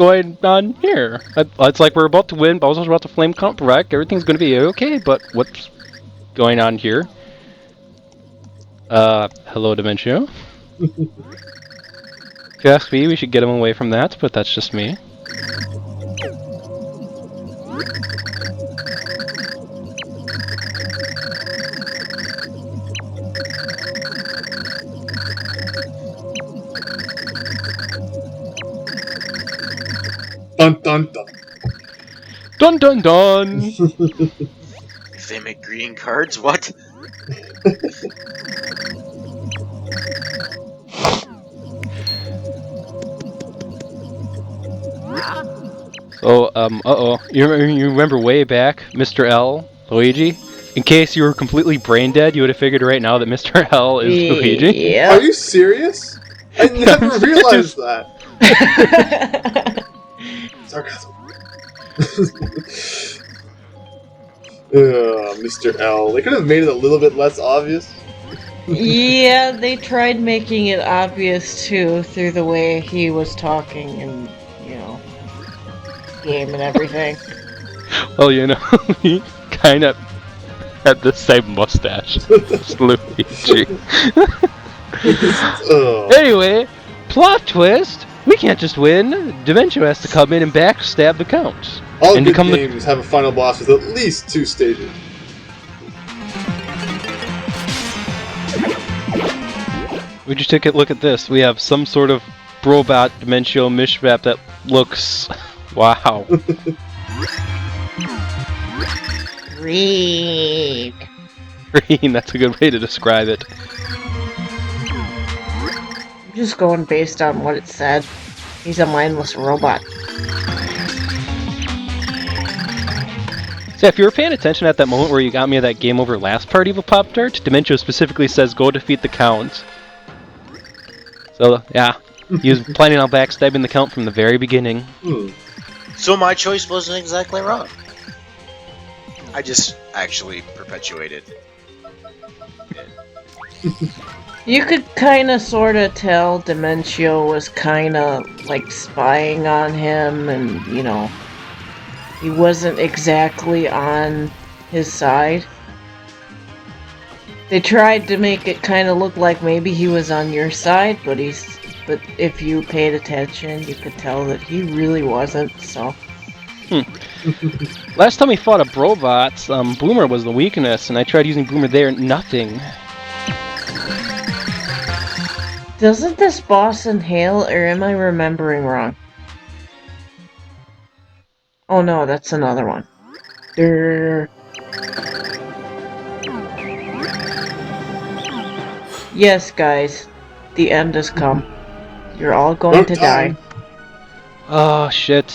going on here? It's like we're about to win, Bowser's about to flame Count wreck, everything's gonna be okay, but what's going on here? Hello, Dimentio. If you ask me, we should get him away from that, but that's just me. Dun dun dun. Dun dun dun! If they make greeting cards, what? So, uh-oh. You remember way back, Mr. L, Luigi? In case you were completely brain dead, you would have figured right now that Mr. L is Luigi. Yeah. Are you serious? I never realized that. Sarcasm. Mr. L. They could have made it a little bit less obvious. Yeah, they tried making it obvious too through the way he was talking and, you know, game and everything. Well, you know, he kind of had the same mustache as Luigi. Anyway, plot twist! We can't just win. Dimentio has to come in and backstab the Count. All and good games have a final boss with at least 2 stages. We just take a look at this. We have some sort of robot Dimentio mishmap that looks... wow. Green. Green, that's a good way to describe it. I'm just going based on what it said. He's a mindless robot. So if you were paying attention at that moment where you got me at that game over last part, Evil Pop-Tart, Dimentio specifically says, go defeat the Count. So, yeah, he was planning on backstabbing the Count from the very beginning. So my choice wasn't exactly wrong. I just actually perpetuated it. You could kind of sort of tell Dimentio was kind of like spying on him and, you know, he wasn't exactly on his side. They tried to make it kind of look like maybe he was on your side, but if you paid attention, you could tell that he really wasn't, so. Last time we fought a Brobot, Boomer was the weakness, and I tried using Boomer there, nothing. Doesn't this boss inhale, or am I remembering wrong? Oh no, that's another one. Durr. Yes, guys, the end has come. You're all going to die. Oh, shit.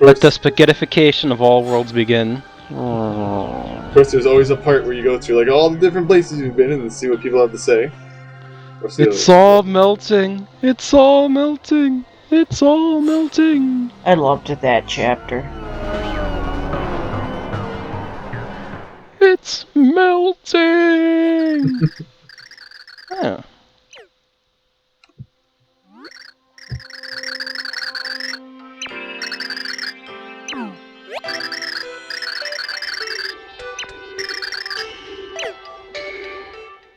Let the spaghettification of all worlds begin. Of course, there's always a part where you go through like all the different places you've been in and see what people have to say. It's all melting. It's all melting. It's all melting. I loved that chapter. It's melting. Oh.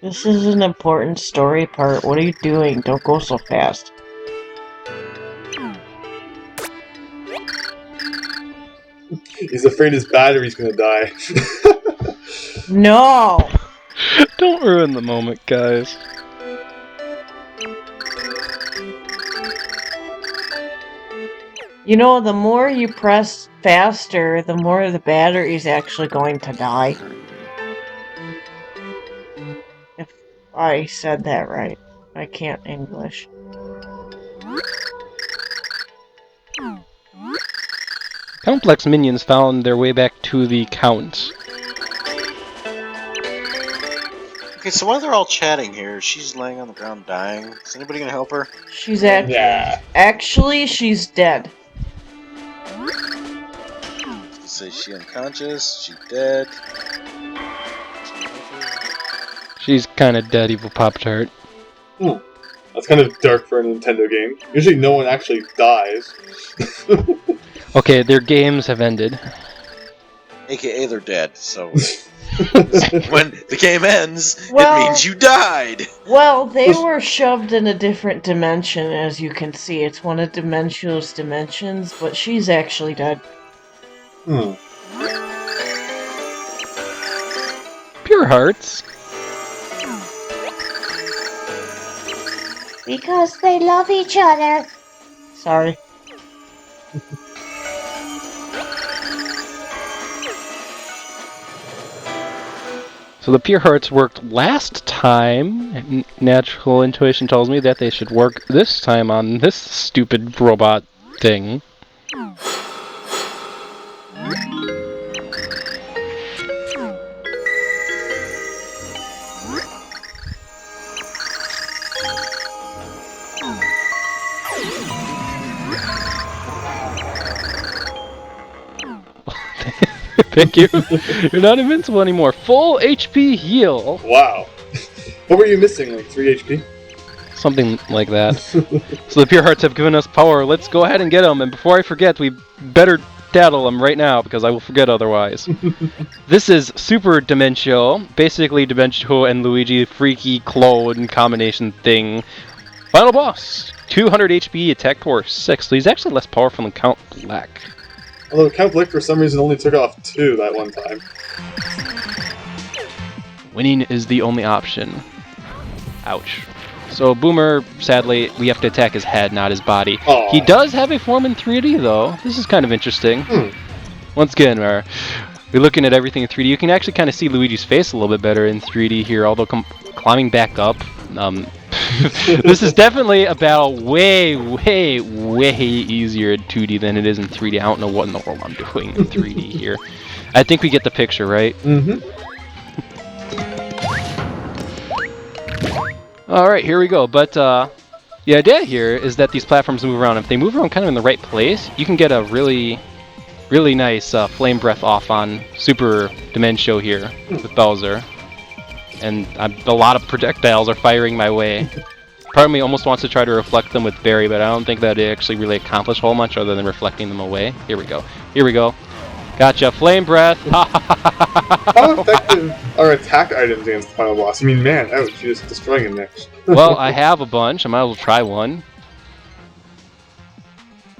This is an important story part. What are you doing? Don't go so fast. He's afraid his battery's gonna die. No! Don't ruin the moment, guys. You know, the more you press faster, the more the battery's actually going to die. If I said that right. I can't English. Complex minions found their way back to the Count. Okay, so while they're all chatting here, she's laying on the ground dying. Is anybody gonna help her? She's actually, she's dead. Say she unconscious, she dead. She's kinda dead, Evil Pop-Tart. That's kind of dark for a Nintendo game. Usually no one actually dies. Okay, their games have ended. AKA they're dead, so when the game ends, it means you died! Well, they were shoved in a different dimension, as you can see. It's one of Dimentio's dimensions, but she's actually dead. Hmm. Pure Hearts. Because they love each other. Sorry. So the Pure Hearts worked last time. Natural intuition tells me that they should work this time on this stupid robot thing. Thank you. You're not invincible anymore. Full HP heal. Wow. What were you missing? Like 3 HP? Something like that. So the Pure Hearts have given us power. Let's go ahead and get them. And before I forget, we better daddle them right now because I will forget otherwise. This is Super Dimentio. Basically, Dimentio and Luigi freaky clone combination thing. Final boss. 200 HP, attack power 6. So he's actually less powerful than Count Black. Although Count Blick for some reason only took off 2 that one time. Winning is the only option. Ouch. So Boomer, sadly, we have to attack his head, not his body. Aww. He does have a form in 3D, though. This is kind of interesting. Once again, we're looking at everything in 3D. You can actually kind of see Luigi's face a little bit better in 3D here, although climbing back up. This is definitely a battle way easier in 2D than it is in 3D. I don't know what in the world I'm doing in 3D here. I think we get the picture, right? Mm-hmm. Alright, here we go. But the idea here is that these platforms move around. If they move around kind of in the right place, you can get a really nice flame breath off on Super Dimentio here with Bowser. And a lot of projectiles are firing my way. Part of me almost wants to try to reflect them with Barry, but I don't think that it actually really accomplish a whole much other than reflecting them away. Here we go. Here we go. Gotcha. Flame breath. How effective are attack items against the final boss? I mean, man, ouch, you're just destroying him there. Well, I have a bunch. I might as well try one.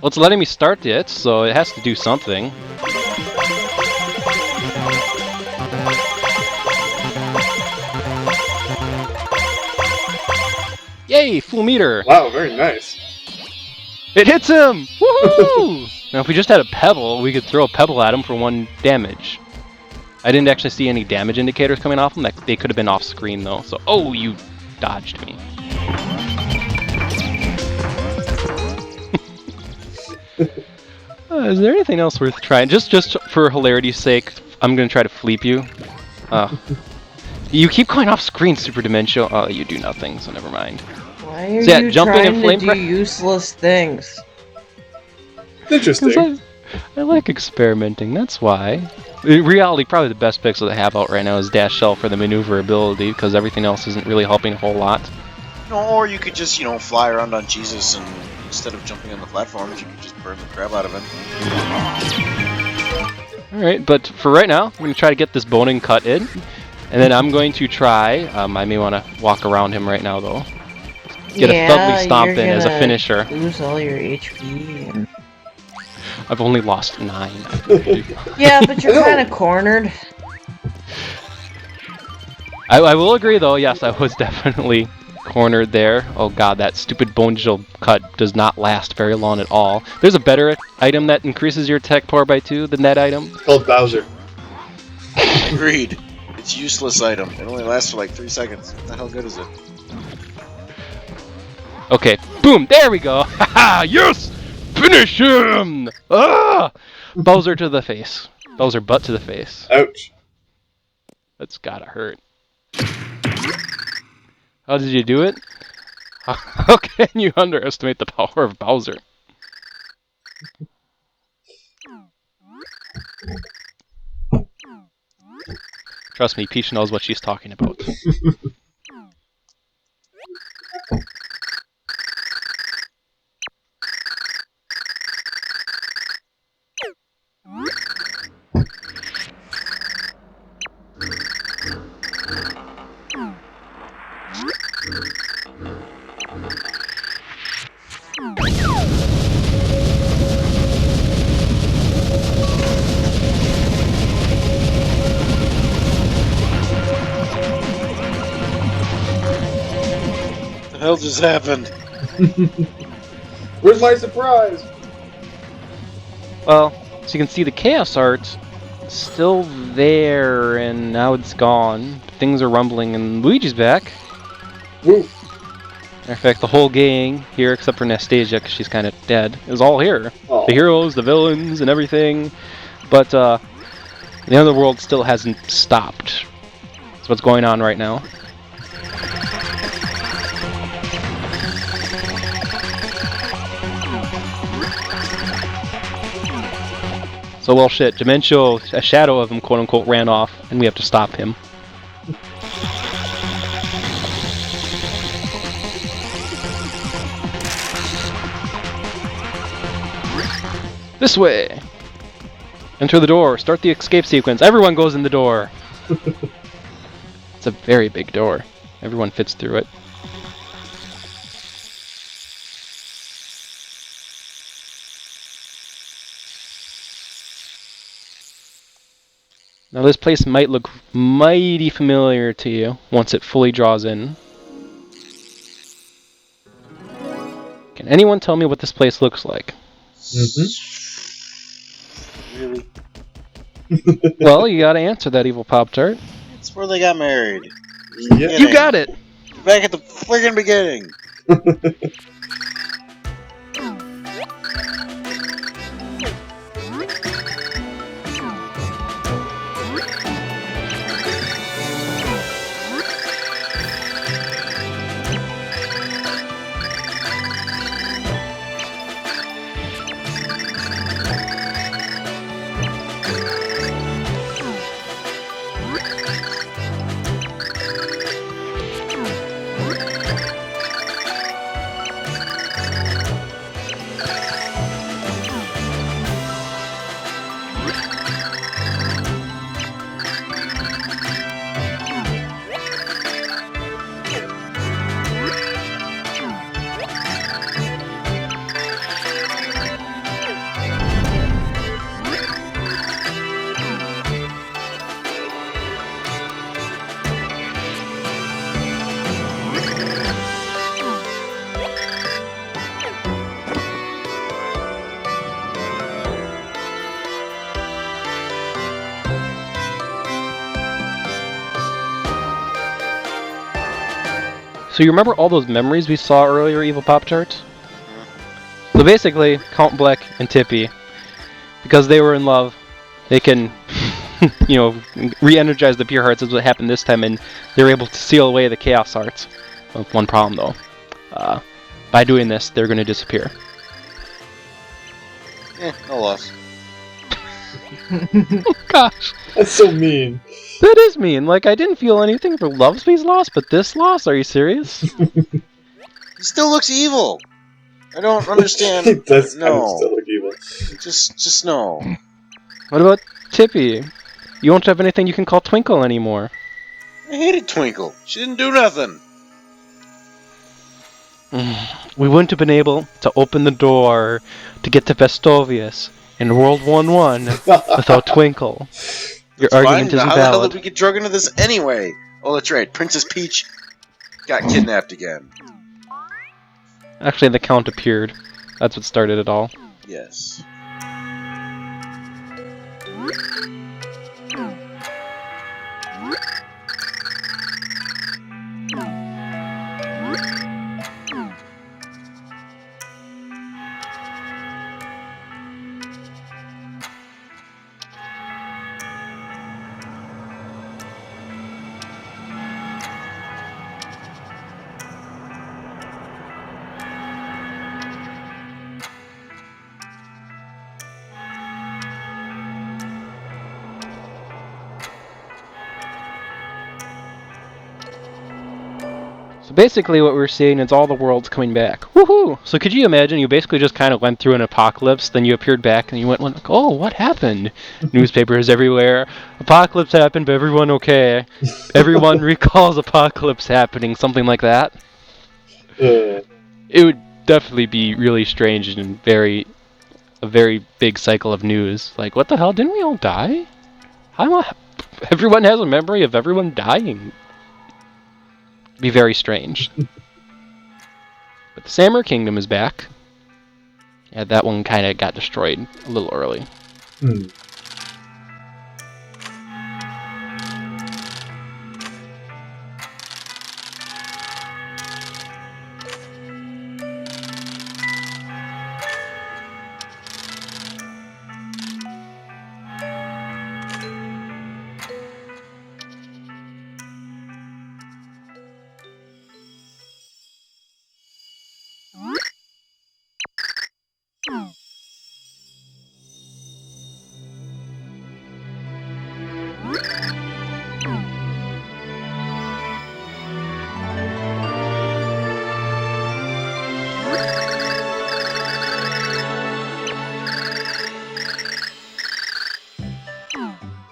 Well, it's letting me start it, so it has to do something. Yay, full meter! Wow, very nice. It hits him! Woohoo! Now, if we just had a pebble, we could throw a pebble at him for 1 damage. I didn't actually see any damage indicators coming off him. They could have been off screen, though. So, oh, you dodged me. Is there anything else worth trying? Just for hilarity's sake, I'm going to try to fleep you. You keep going off screen, Super Dimentio. Oh, you do nothing, so never mind. Why are So, yeah, you jumping trying and flame to do breath- useless things? Interesting. I like experimenting, that's why. In reality, probably the best pixel to have out right now is Dash Shell for the maneuverability, because everything else isn't really helping a whole lot. No, or you could just, fly around on Jesus and instead of jumping on the platforms, you could just burn the crap out of him. Alright, but for right now, I'm going to try to get this boning cut in, and then I'm going to try, I may want to walk around him right now though, get a Thudly Stomp in as a finisher. Lose all your HP. And... I've only lost 9. Yeah, but you're kind of cornered. I will agree though, yes, I was definitely cornered there. Oh god, that stupid bone gel cut does not last very long at all. There's a better item that increases your attack power by 2 than that item. It's called Bowser. Agreed. It's a useless item. It only lasts for like 3 seconds. What the hell good is it? Okay, boom, there we go! Haha, yes! Finish him! Ah! Bowser to the face. Bowser butt to the face. Ouch. That's gotta hurt. How did you do it? How can you underestimate the power of Bowser? Trust me, Peach knows what she's talking about. hell just happened? Where's my surprise? Well, so you can see the Chaos Art still there, and now it's gone. Things are rumbling, and Luigi's back. Woo. In fact, the whole gang here, except for Nastasia, because she's kind of dead, is all here. Oh. The heroes, the villains, and everything. But the underworld still hasn't stopped. That's what's going on right now. So, well, shit, Dimentio, a shadow of him, quote-unquote, ran off, and we have to stop him. This way! Enter the door, start the escape sequence. Everyone goes in the door! It's a very big door. Everyone fits through it. Now this place might look mighty familiar to you once it fully draws in. Can anyone tell me what this place looks like? Really? Well, you gotta answer that, Evil Pop-Tart. It's where they got married. Yep. You got it! Back at the friggin' beginning. So you remember all those memories we saw earlier, Evil Pop-Tart? So basically, Count Bleck and Tippy, because they were in love, they can, re-energize the pure hearts, as what happened this time, and they're able to seal away the Chaos Hearts. With one problem, though. By doing this, they're going to disappear. No loss. Gosh. That's so mean. That is mean. Like, I didn't feel anything for Lovesby's loss, but this loss? Are you serious? He still looks evil. I don't understand. It does kind of No. still look evil. Just no. What about Tippy? You won't have anything you can call Twinkle anymore. I hated Twinkle. She didn't do nothing. We wouldn't have been able to open the door to get to Vestovius in World 1-1 without Twinkle. Your argument isn't How the hell valid. did we get drug into this anyway? Oh, that's right. Princess Peach got kidnapped again. Actually, the Count appeared. That's what started it all. Yes. So basically what we're seeing is all the worlds coming back. Woohoo! So could you imagine you basically just kind of went through an apocalypse, then you appeared back and you went like, oh, what happened? Newspapers everywhere. Apocalypse happened, but everyone okay. Everyone recalls apocalypse happening, something like that. It would definitely be really strange and a very big cycle of news. Like, what the hell? Didn't we all die? Everyone has a memory of everyone dying. Be very strange. But the Samurai Kingdom is back. Yeah, that one kind of got destroyed a little early.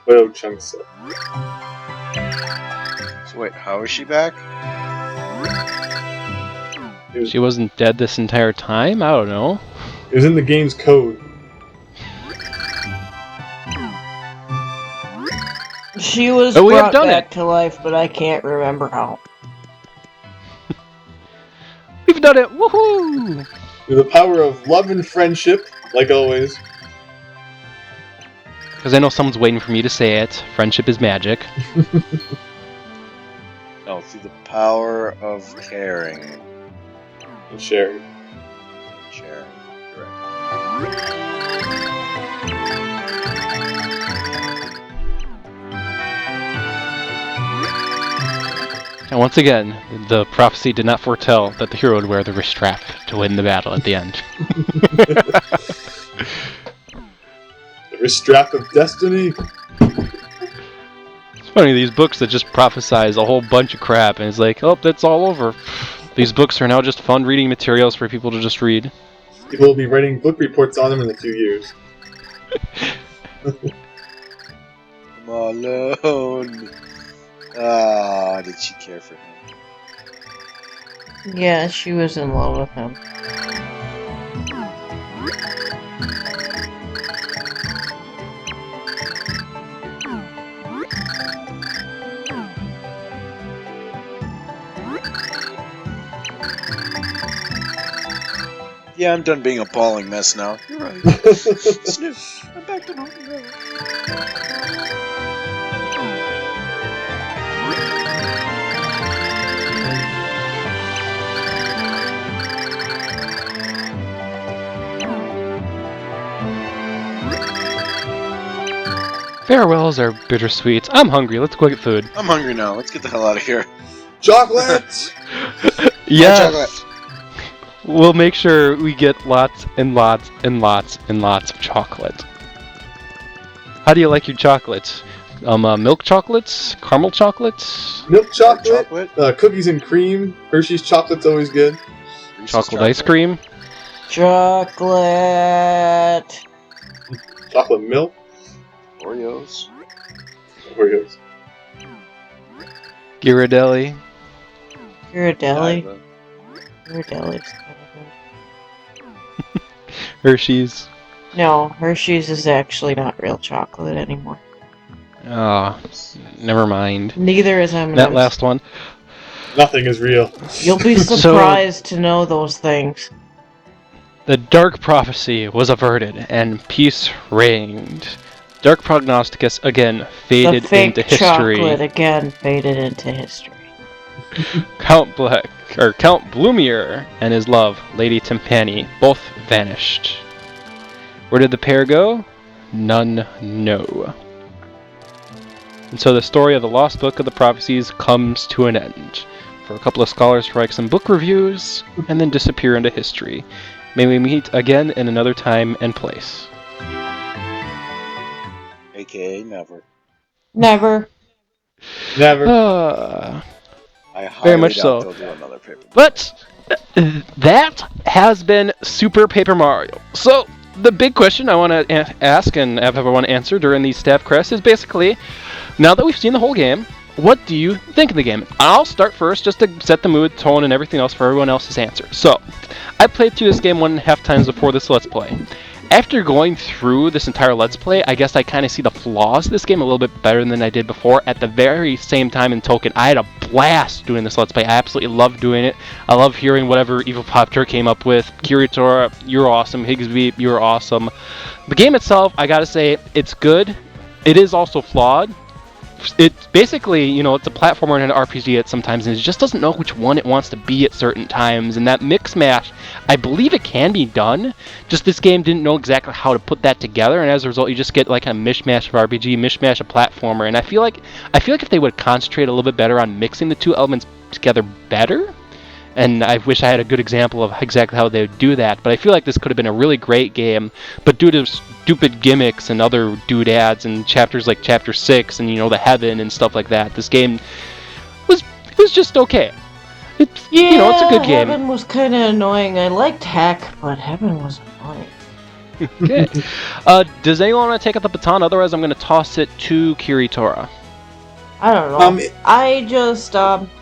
Well, chunks up. So wait, how is she back? She wasn't dead this entire time? I don't know. It was in the game's code. She was Oh, we have brought done back it. to life, but I can't remember how. We've done it! Woohoo! Through the power of love and friendship, like always. Because I know someone's waiting for me to say it. Friendship is magic. No, through the power of caring. And sharing. Sharing. Correct. And once again, the prophecy did not foretell that the hero would wear the wrist strap to win the battle at the end. The wrist strap of destiny. It's funny, these books that just prophesize a whole bunch of crap, and it's like, oh, that's all over. These books are now just fun reading materials for people to just read. People will be writing book reports on them in a few years. I'm all alone. Ah, did she care for him? Yeah, she was in love with him. Yeah, I'm done being a bawling mess now. You're right. Sniff. I'm back to normal now. Farewells are bittersweet. I'm hungry. Let's go get food. I'm hungry now. Let's get the hell out of here. Chocolate! Yes! We'll make sure we get lots and lots and lots and lots of chocolate. How do you like your chocolates? Milk chocolates? Caramel chocolates? Milk chocolate, Chocolate? Cookies and cream. Hershey's chocolate's always good. Reese's Chocolate ice cream? Chocolate! Chocolate milk. Oreos. Oreos. Ghirardelli? Ghirardelli? Diva. Ghirardelli's kind of good. Hershey's? No, Hershey's is actually not real chocolate anymore. Oh, never mind. Neither is M&M's. That last one. Nothing is real. You'll be surprised to know those things. The dark prophecy was averted, and peace reigned. Dark prognosticus again faded The fake into history. chocolate again faded into history. Count Bloomier and his love, Lady Timpani, both vanished. Where did the pair go? None know. And so the story of the Lost Book of the Prophecies comes to an end. For a couple of scholars to write some book reviews, and then disappear into history. May we meet again in another time and place. AKA never. Never. Never. I highly Very much doubt so. they'll do another paper. But that has been Super Paper Mario. So the big question I want to ask and have everyone answer during these staff crests is basically, now that we've seen the whole game, what do you think of the game? I'll start first just to set the mood, tone, and everything else for everyone else's answer. So, I played through this game 1.5 times before this Let's Play. After going through this entire Let's Play, I guess I kind of see the flaws of this game a little bit better than I did before. At the very same time and token, I had a blast doing this Let's Play. I absolutely love doing it. I love hearing whatever Evil Pop-Tart came up with. Kiritora, you're awesome. Higsby, you're awesome. The game itself, I gotta say, it's good. It is also flawed. It's basically, you know, it's a platformer and an RPG at sometimes, and it just doesn't know which one it wants to be at certain times. And that mix mash, I believe it can be done. Just this game didn't know exactly how to put that together, and as a result, you just get like a mishmash of RPG, mishmash of platformer. And I feel like if they would concentrate a little bit better on mixing the two elements together better. And I wish I had a good example of exactly how they would do that. But I feel like this could have been a really great game. But due to stupid gimmicks and other doodads and chapters like Chapter 6 and, you know, the Heaven and stuff like that, this game was just okay. It's, Yeah, you know, it's a good game. Heaven was kind of annoying. I liked Heck, but Heaven was annoying. Okay. Does anyone want to take up the baton? Otherwise, I'm going to toss it to Kiritora. I don't know.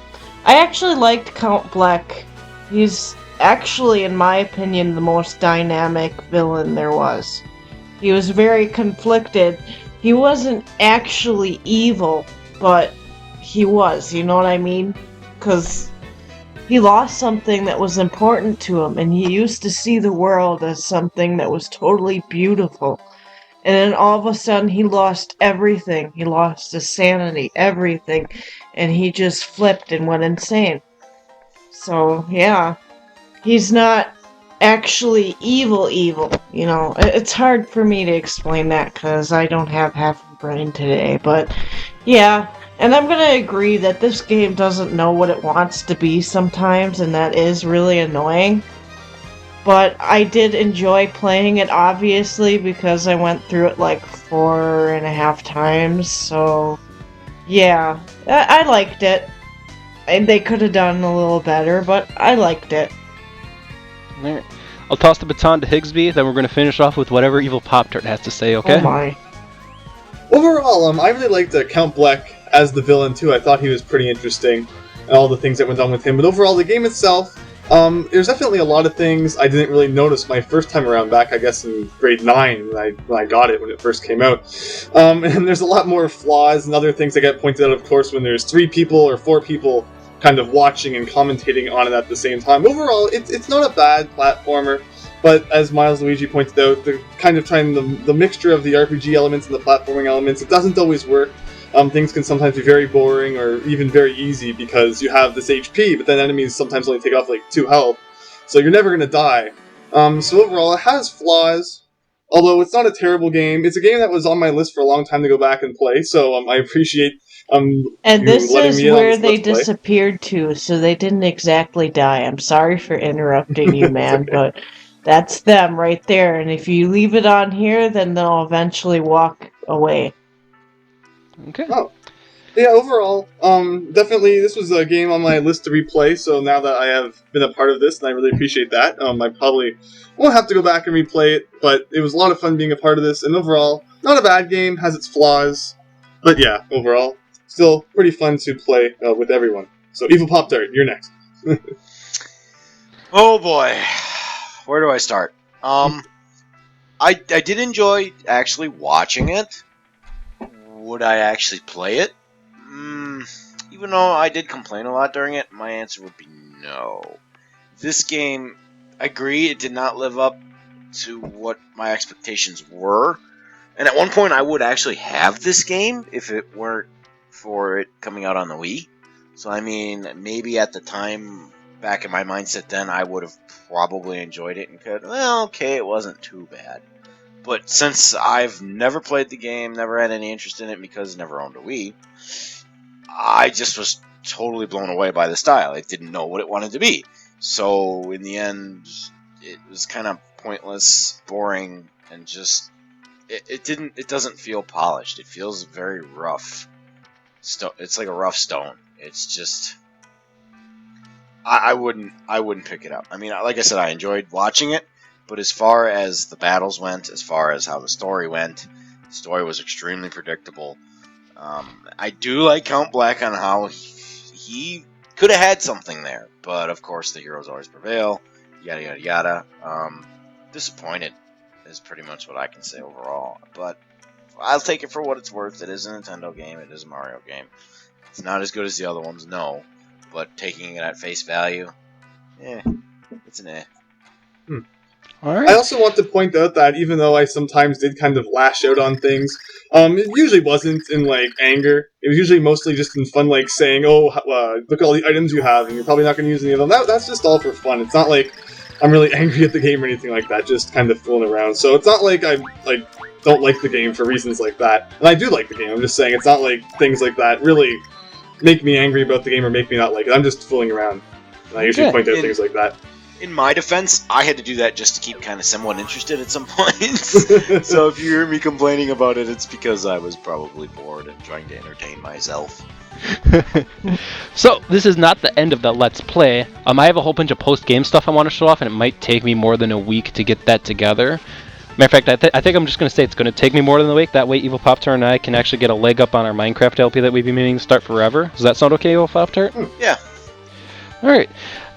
I actually liked Count Bleck. He's actually, in my opinion, the most dynamic villain there was. He was very conflicted. He wasn't actually evil, but he was, you know what I mean? Because he lost something that was important to him, and he used to see the world as something that was totally beautiful. And then all of a sudden he lost everything. He lost his sanity, everything. And he just flipped and went insane. So, yeah. He's not actually evil, you know. It's hard for me to explain that because I don't have half a brain today. But, yeah. And I'm gonna agree that this game doesn't know what it wants to be sometimes, and that is really annoying. But I did enjoy playing it, obviously, because I went through it like 4.5 times, so yeah, I liked it. And they could have done a little better, but I liked it. Alright. I'll toss the baton to Higsby, then we're going to finish off with whatever Evil Pop-Tart has to say, okay? Oh my. Overall, I really liked Count Bleck as the villain too. I thought he was pretty interesting, and all the things that went on with him. But overall, the game itself, there's definitely a lot of things I didn't really notice my first time around back, I guess, in grade 9 when I got it, when it first came out. And there's a lot more flaws and other things that get pointed out, of course, when there's 3 people or 4 people kind of watching and commentating on it at the same time. Overall, it's not a bad platformer, but as Milesluigi pointed out, they're kind of trying the mixture of the RPG elements and the platforming elements. It doesn't always work. Things can sometimes be very boring or even very easy because you have this HP, but then enemies sometimes only take off like 2 health, so you're never going to die. So overall, it has flaws, although it's not a terrible game. It's a game that was on my list for a long time to go back and play, so I appreciate And this is me where on this they Let's Play. disappeared to, so they didn't exactly die. I'm sorry for interrupting you, man, okay. but that's them right there. And if you leave it on here, then they'll eventually walk away. Okay. Oh. Yeah, overall, definitely this was a game on my list to replay, so now that I have been a part of this, and I really appreciate that, I probably won't have to go back and replay it, but it was a lot of fun being a part of this, and overall, not a bad game, has its flaws, but yeah, overall, still pretty fun to play with everyone. So, Evil Pop-Tart, you're next. Oh boy, where do I start? I did enjoy actually watching it. Would I actually play it? Even though I did complain a lot during it, my answer would be no. This game, I agree, it did not live up to what my expectations were. And at one point, I would actually have this game if it weren't for it coming out on the Wii. So, I mean, maybe at the time, back in my mindset then, I would have probably enjoyed it and could, well, okay, it wasn't too bad. But since I've never played the game, never had any interest in it because I never owned a Wii, I just was totally blown away by the style. It didn't know what it wanted to be. So, in the end, it was kind of pointless, boring, and just... It doesn't feel polished. It feels very rough. It's like a rough stone. It's just... I wouldn't pick it up. I mean, like I said, I enjoyed watching it, but as far as the battles went, as far as how the story went, the story was extremely predictable. I do like Count Bleck on how he could have had something there, but of course the heroes always prevail, yada yada yada. Disappointed is pretty much what I can say overall, but I'll take it for what it's worth. It is a Nintendo game. It is a Mario game. It's not as good as the other ones, no. But taking it at face value, it's an eh. All right. I also want to point out that even though I sometimes did kind of lash out on things, it usually wasn't in like anger. It was usually mostly just in fun, like saying, "Oh, look at all the items you have, and you're probably not going to use any of them." That's just all for fun. It's not like I'm really angry at the game or anything like that. Just kind of fooling around. So it's not like I don't like the game for reasons like that. And I do like the game. I'm just saying it's not like things like that really make me angry about the game or make me not like it. I'm just fooling around. And I usually point out things like that. In my defense, I had to do that just to keep kind of somewhat interested at some points. So if you hear me complaining about it, it's because I was probably bored and trying to entertain myself. So, this is not the end of the Let's Play. I have a whole bunch of post-game stuff I want to show off, and it might take me more than a week to get that together. Matter of fact, I think I'm just going to say it's going to take me more than a week. That way Evil Pop-Tart and I can actually get a leg up on our Minecraft LP that we've been meaning to start forever. Does that sound okay, Evil Pop-Tart? Yeah. Alright.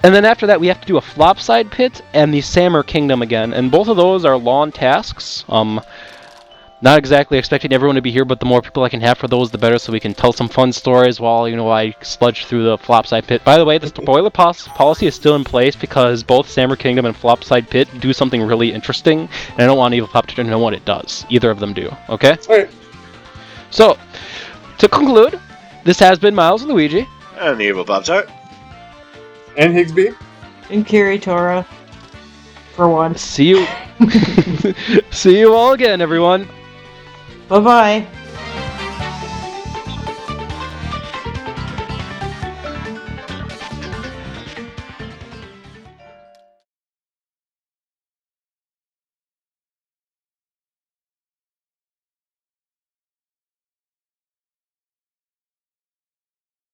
And then after that, we have to do a Flopside Pit and the Sammer Kingdom again. And both of those are long tasks. Not exactly expecting everyone to be here, but the more people I can have for those, the better, so we can tell some fun stories while, I sludge through the Flopside Pit. By the way, the spoiler policy is still in place because both Sammer Kingdom and Flopside Pit do something really interesting, and I don't want Evil Pop to know what it does. Either of them do, okay? Alright. So, to conclude, this has been Milesluigi. And the Evil Pop-Tart. And Higsby. And Kiritora. For one. See you. See you all again, everyone. Bye-bye.